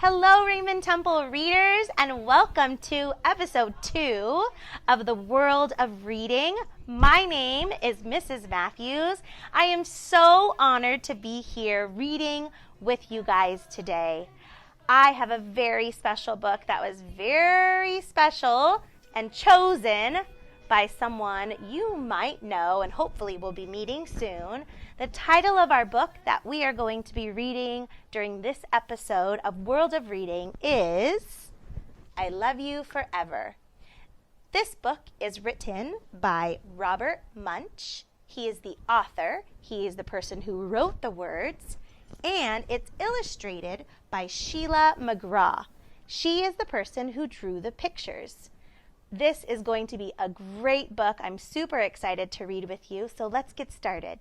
Hello, Raymond Temple readers, and welcome to episode 2 of the World of Reading. My name is Mrs. Matthews. I am so honored to be here reading with you guys today. I have a very special book that was very special and chosen by someone you might know and hopefully will be meeting soon. The title of our book that we are going to be reading during this episode of World of Reading is I Love You Forever. This book is written by Robert Munsch. He is the author. He is the person who wrote the words. And it's illustrated by Sheila McGraw. She is the person who drew the pictures. This is going to be a great book. I'm super excited to read with you, so let's get started.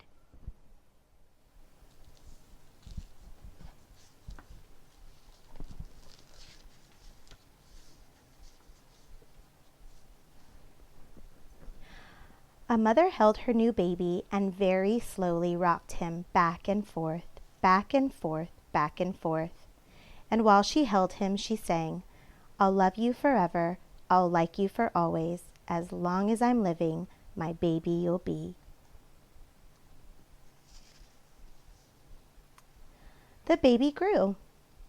A mother held her new baby and very slowly rocked him back and forth, back and forth, back and forth. And while she held him, she sang, "I'll love you forever. I'll like you for always. As long as I'm living, my baby you'll be." The baby grew.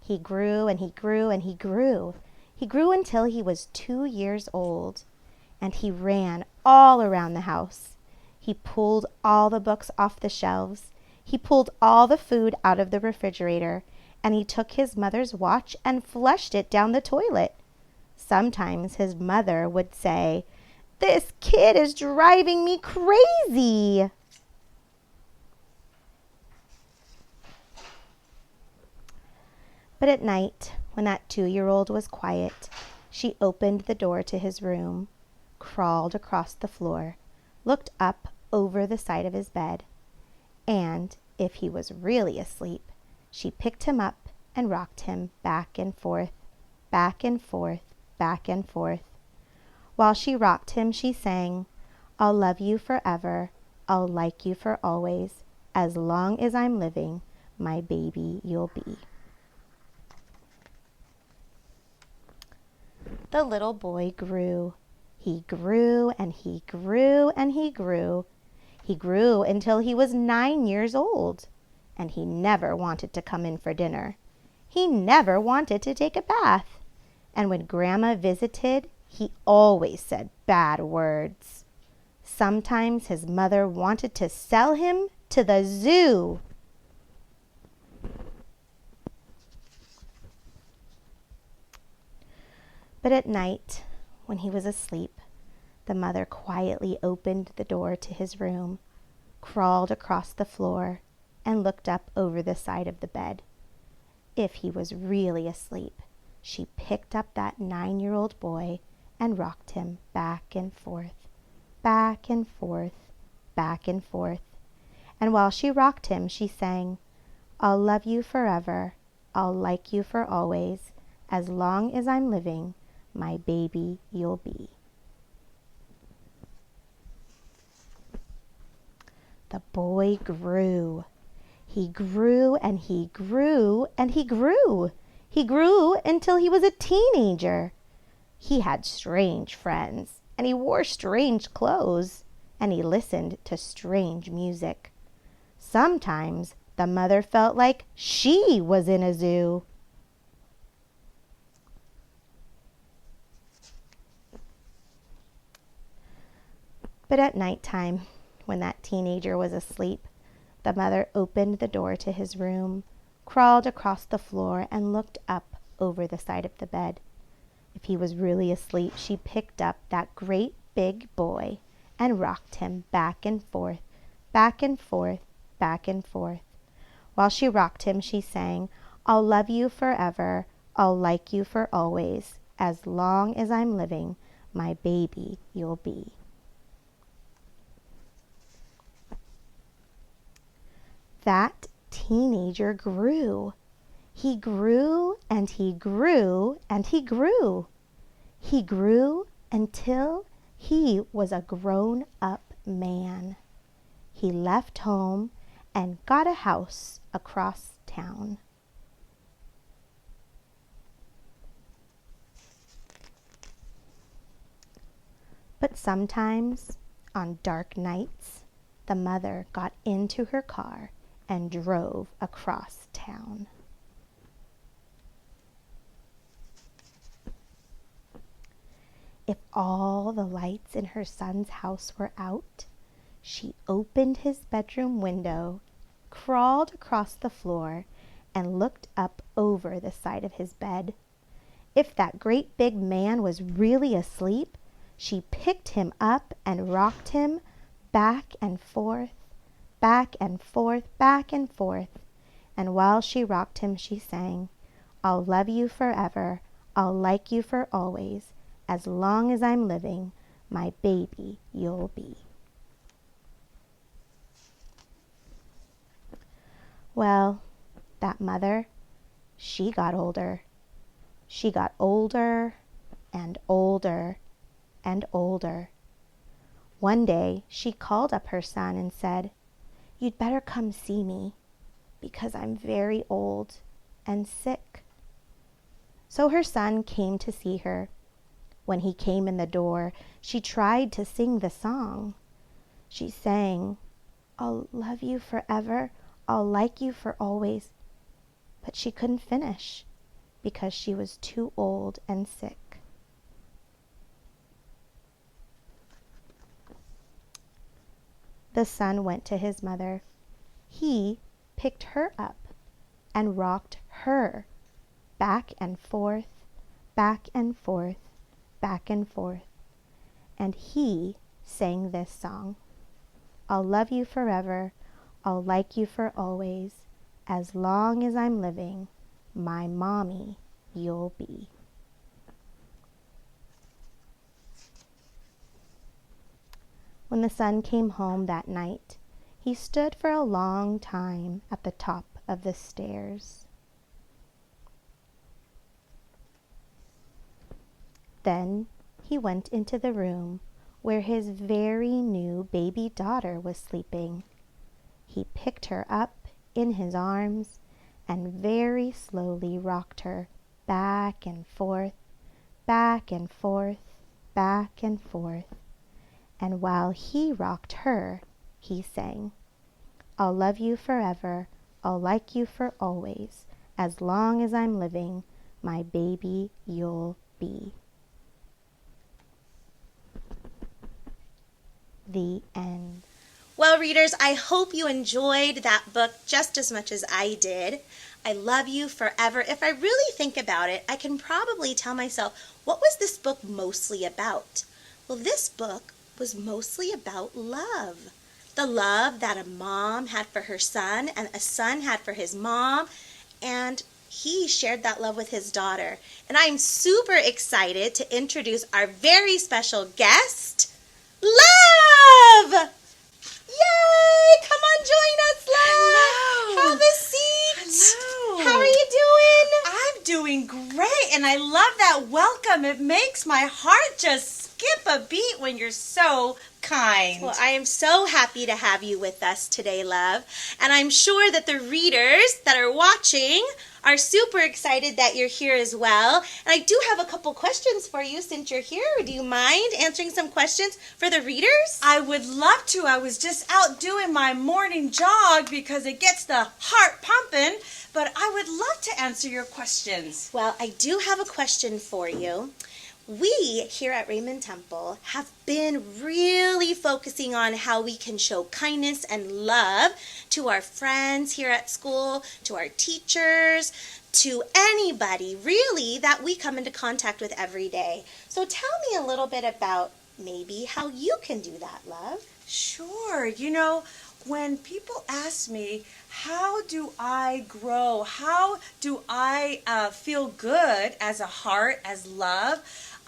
He grew and he grew and he grew. He grew until he was 2 years old. And he ran all around the house. He pulled all the books off the shelves. He pulled all the food out of the refrigerator. And he took his mother's watch and flushed it down the toilet. Sometimes his mother would say, "This kid is driving me crazy." But at night, when that 2-year-old was quiet, she opened the door to his room, crawled across the floor, looked up over the side of his bed, and, if he was really asleep, she picked him up and rocked him back and forth, back and forth, back and forth. While she rocked him, she sang, "I'll love you forever. I'll like you for always. As long as I'm living, my baby you'll be." The little boy grew. He grew and he grew and he grew. He grew until he was 9 years old. And he never wanted to come in for dinner. He never wanted to take a bath. And when Grandma visited, he always said bad words. Sometimes his mother wanted to sell him to the zoo. But at night, when he was asleep, the mother quietly opened the door to his room, crawled across the floor, and looked up over the side of the bed. If he was really asleep, she picked up that 9-year-old boy and rocked him back and forth, back and forth, back and forth. And while she rocked him, she sang, "I'll love you forever. I'll like you for always. As long as I'm living, my baby you'll be." The boy grew. He grew and he grew and he grew. He grew until he was a teenager. He had strange friends, and he wore strange clothes, and he listened to strange music. Sometimes the mother felt like she was in a zoo. But at nighttime, when that teenager was asleep, the mother opened the door to his room, crawled across the floor, and looked up over the side of the bed. If he was really asleep, she picked up that great big boy and rocked him back and forth, back and forth, back and forth. While she rocked him, she sang, "I'll love you forever. I'll like you for always. As long as I'm living, my baby you'll be." That teenager grew. He grew and he grew and he grew. He grew until he was a grown-up man. He left home and got a house across town. But sometimes, on dark nights, the mother got into her car and drove across town. If all the lights in her son's house were out, she opened his bedroom window, crawled across the floor, and looked up over the side of his bed. If that great big man was really asleep, she picked him up and rocked him back and forth, back and forth, back and forth. And while she rocked him, she sang, "I'll love you forever, I'll like you for always. As long as I'm living, my baby you'll be." Well, that mother, she got older. She got older and older and older. One day she called up her son and said, "You'd better come see me because I'm very old and sick." So her son came to see her. When he came in the door, she tried to sing the song. She sang, "I'll love you forever, I'll like you for always." But she couldn't finish because she was too old and sick. The son went to his mother. He picked her up and rocked her back and forth, back and forth, back and forth. And he sang this song, "I'll love you forever, I'll like you for always. As long as I'm living, my mommy you'll be." When the son came home that night, he stood for a long time at the top of the stairs. Then he went into the room where his very new baby daughter was sleeping. He picked her up in his arms and very slowly rocked her back and forth, back and forth, back and forth. And while he rocked her, he sang, "I'll love you forever, I'll like you for always. As long as I'm living, my baby you'll be." The end. Well, readers, I hope you enjoyed that book just as much as I did. I love you forever. If I really think about it, I can probably tell myself, what was this book mostly about? Well, this book was mostly about love. The love that a mom had for her son and a son had for his mom, and he shared that love with his daughter. And I'm super excited to introduce our very special guest, Love! Yay! Come on, join us, Love! Hello! Have a seat! Hello! How are you doing? I'm doing great, and I love that welcome. It makes my heart just skip a beat when you're so kind. Well, I am so happy to have you with us today, Love. And I'm sure that the readers that are watching are super excited that you're here as well. And I do have a couple questions for you since you're here. Do you mind answering some questions for the readers? I would love to. I was just out doing my morning jog because it gets the heart pumping, but I would love to answer your questions. Well, I do have a question for you. We here at Raymond Temple have been really focusing on how we can show kindness and love to our friends here at school, to our teachers, to anybody really that we come into contact with every day. So tell me a little bit about maybe how you can do that, Love. Sure. You know, when people ask me, how do I grow? How do I feel good as a heart, as love?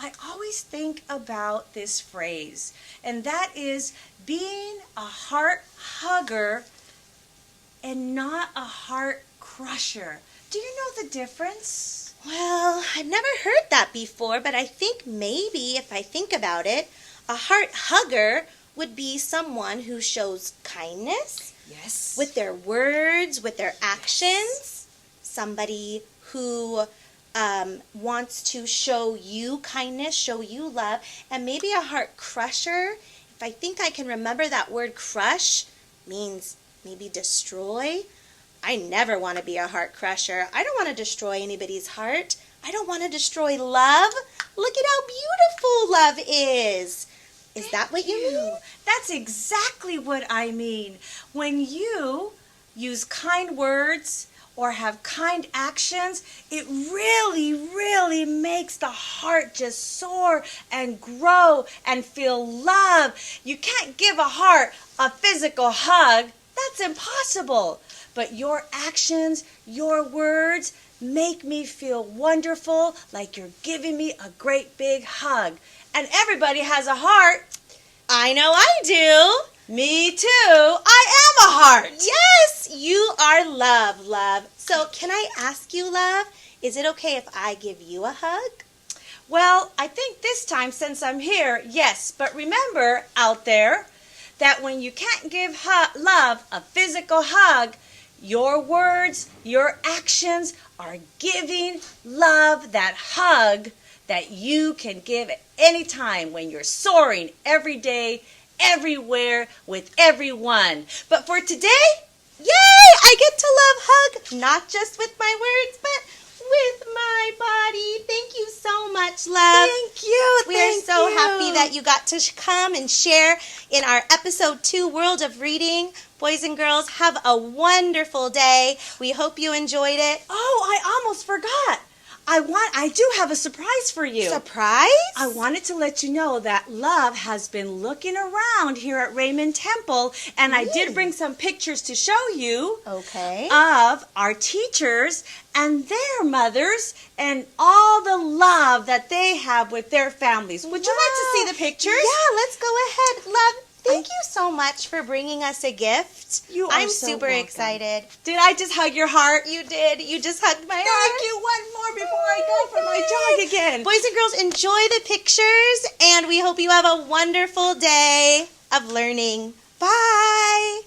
I always think about this phrase, and that is being a heart hugger and not a heart crusher. Do you know the difference? Well, I've never heard that before, but I think maybe if I think about it, a heart hugger would be someone who shows kindness Yes. with their words, with their actions, somebody who wants to show you kindness, show you love, and maybe a heart crusher, if I think I can remember that word crush, means maybe destroy. I never want to be a heart crusher. I don't want to destroy anybody's heart. I don't want to destroy love. Look at how beautiful love is. Is that what you mean? That's exactly what I mean. When you use kind words or have kind actions, it really, really makes the heart just soar and grow and feel love. You can't give a heart a physical hug. That's impossible. But your actions, your words make me feel wonderful, like you're giving me a great big hug. And everybody has a heart. I know I do. Me too. I am a heart. Yes, you are love, love. So can I ask you, love, is it okay if I give you a hug? Well, I think this time, since I'm here, yes. But remember out there that when you can't give love a physical hug, your words, your actions are giving love that hug that you can give at any time when you're soaring every day, everywhere, with everyone. But for today, yay! I get to love hug, not just with my words, but with my body. Thank you so much, love. Thank you. We are so happy that you got to come and share in our episode 2, World of Reading. Boys and girls, have a wonderful day. We hope you enjoyed it. Oh, I almost forgot. I do have a surprise for you. Surprise? I wanted to let you know that Love has been looking around here at Raymond Temple, and I did bring some pictures to show you. Okay. Of our teachers and their mothers and all the love that they have with their families. Would you like to see the pictures? Yeah, let's go ahead. Love, thank you so much for bringing us a gift. I'm so super welcome. excited. Did I just hug your heart? You did. You just hugged my heart. Thank you. One more before I go for my jog again. Boys and girls, enjoy the pictures, and we hope you have a wonderful day of learning. Bye.